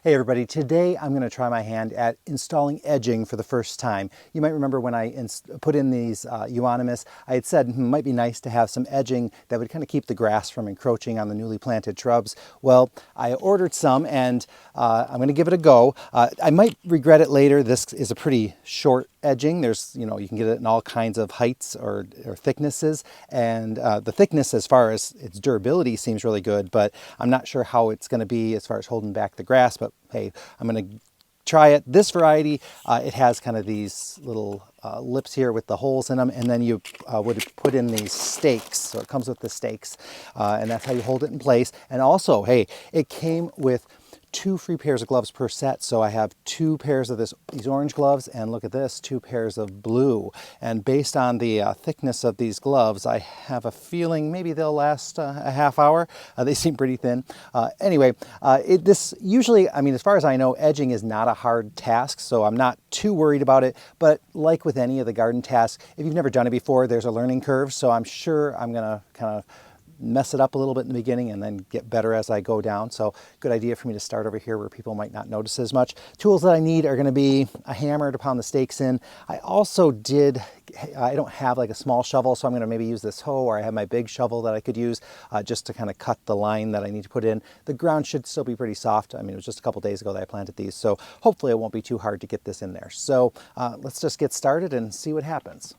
Hey everybody, today I'm going to try my hand at installing edging for the first time. You might remember when I put in these euonymus, I had said it might be nice to have some edging that would kind of keep the grass from encroaching on the newly planted shrubs. Well, I ordered some and I'm going to give it a go. I might regret it later. This is a pretty short edging. There's, you can get it in all kinds of heights or thicknesses, and the thickness as far as its durability seems really good, but I'm not sure how it's going to be as far as holding back the grass. But hey, I'm going to try it. This variety, it has kind of these little lips here with the holes in them, and then you would put in these stakes. So it comes with the stakes, and that's how you hold it in place. And also, hey, it came with 2 free pairs of gloves per set. So I have 2 pairs of these orange gloves, and look at this, 2 pairs of blue. And based on the thickness of these gloves, I have a feeling maybe they'll last a half hour. They seem pretty thin. Anyway, this usually, as far as I know, edging is not a hard task, so I'm not too worried about it. But like with any of the garden tasks, if you've never done it before, there's a learning curve. So I'm sure I'm gonna kind of mess it up a little bit in the beginning and then get better as I go down. So good idea for me to start over here where people might not notice as much. Tools that I need are going to be a hammer to pound the stakes in. I don't have like a small shovel, so I'm going to maybe use this hoe, or I have my big shovel that I could use just to kind of cut the line that I need to put in. The ground should still be pretty soft. It was just a couple days ago that I planted these, so hopefully it won't be too hard to get this in there. So let's just get started and see what happens.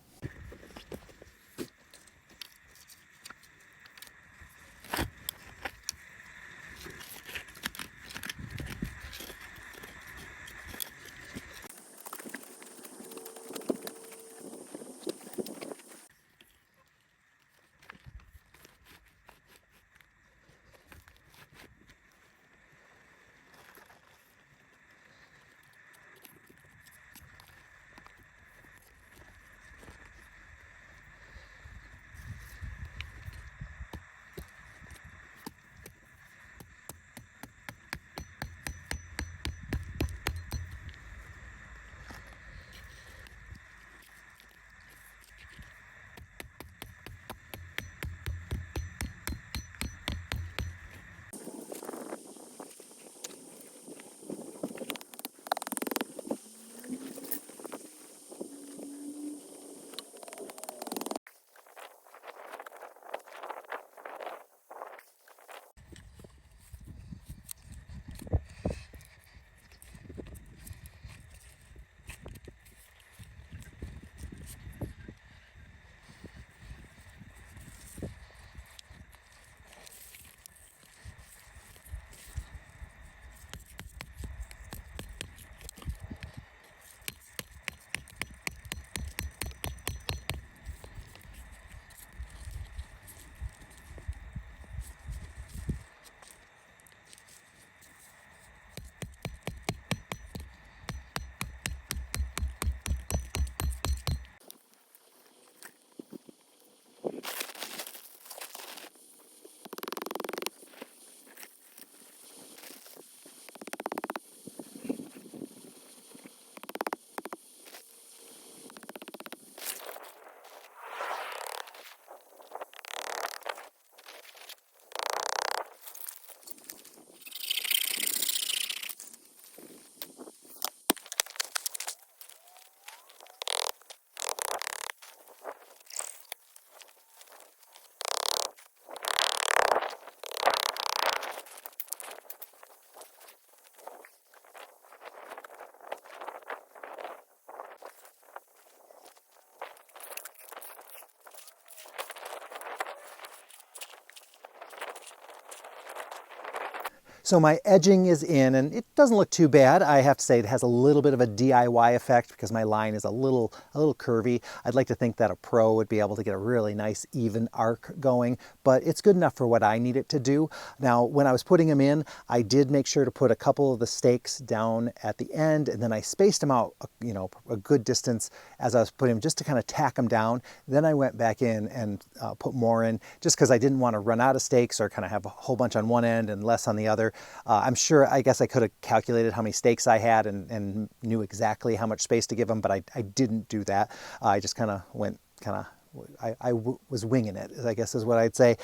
So my edging is in, and it doesn't look too bad. I have to say it has a little bit of a DIY effect because my line is a little curvy. I'd like to think that a pro would be able to get a really nice even arc going, but it's good enough for what I need it to do. Now, when I was putting them in, I did make sure to put a couple of the stakes down at the end, and then I spaced them out, a good distance as I was putting them, just to kind of tack them down. Then I went back in and put more in, just because I didn't want to run out of stakes or kind of have a whole bunch on one end and less on the other. I guess I could have calculated how many stakes I had and knew exactly how much space to give them, but I didn't do that. I just kind of went was winging it, I guess is what I'd say.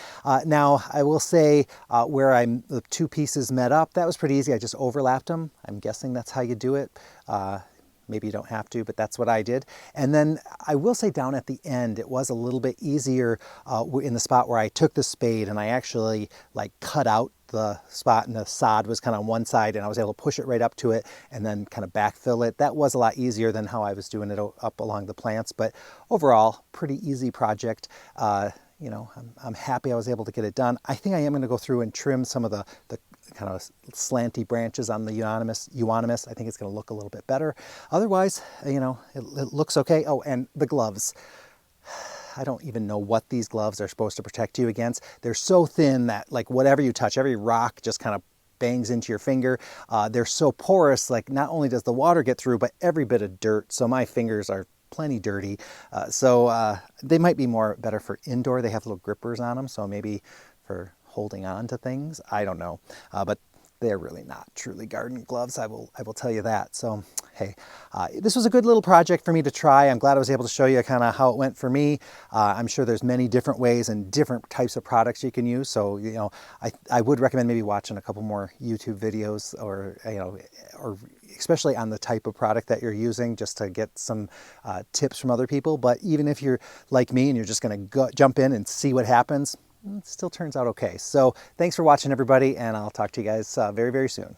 Now, I will say where the two pieces met up, that was pretty easy. I just overlapped them. I'm guessing that's how you do it. Maybe you don't have to, but that's what I did. And then I will say down at the end, it was a little bit easier in the spot where I took the spade and I actually like cut out the spot, and the sod was kind of on one side, and I was able to push it right up to it and then kind of backfill it. That was a lot easier than how I was doing it up along the plants, but overall, pretty easy project. You know, I'm happy I was able to get it done. I think I am going to go through and trim some of the kind of slanty branches on the euonymus. I think it's going to look a little bit better. Otherwise, you know, it looks okay. Oh, and the gloves. I don't even know what these gloves are supposed to protect you against. They're so thin that like whatever you touch, every rock just kind of bangs into your finger. They're so porous, like not only does the water get through, but every bit of dirt. So my fingers are plenty dirty. So they might be better for indoor. They have little grippers on them, so maybe for holding on to things. I don't know, but they're really not truly garden gloves. I will tell you that. So hey, this was a good little project for me to try. I'm glad I was able to show you kind of how it went for me. I'm sure there's many different ways and different types of products you can use. So, you know, I would recommend maybe watching a couple more YouTube videos, or, you know, or especially on the type of product that you're using, just to get some tips from other people. But even if you're like me and you're just going to jump in and see what happens, it still turns out okay. So thanks for watching, everybody, and I'll talk to you guys very, very soon.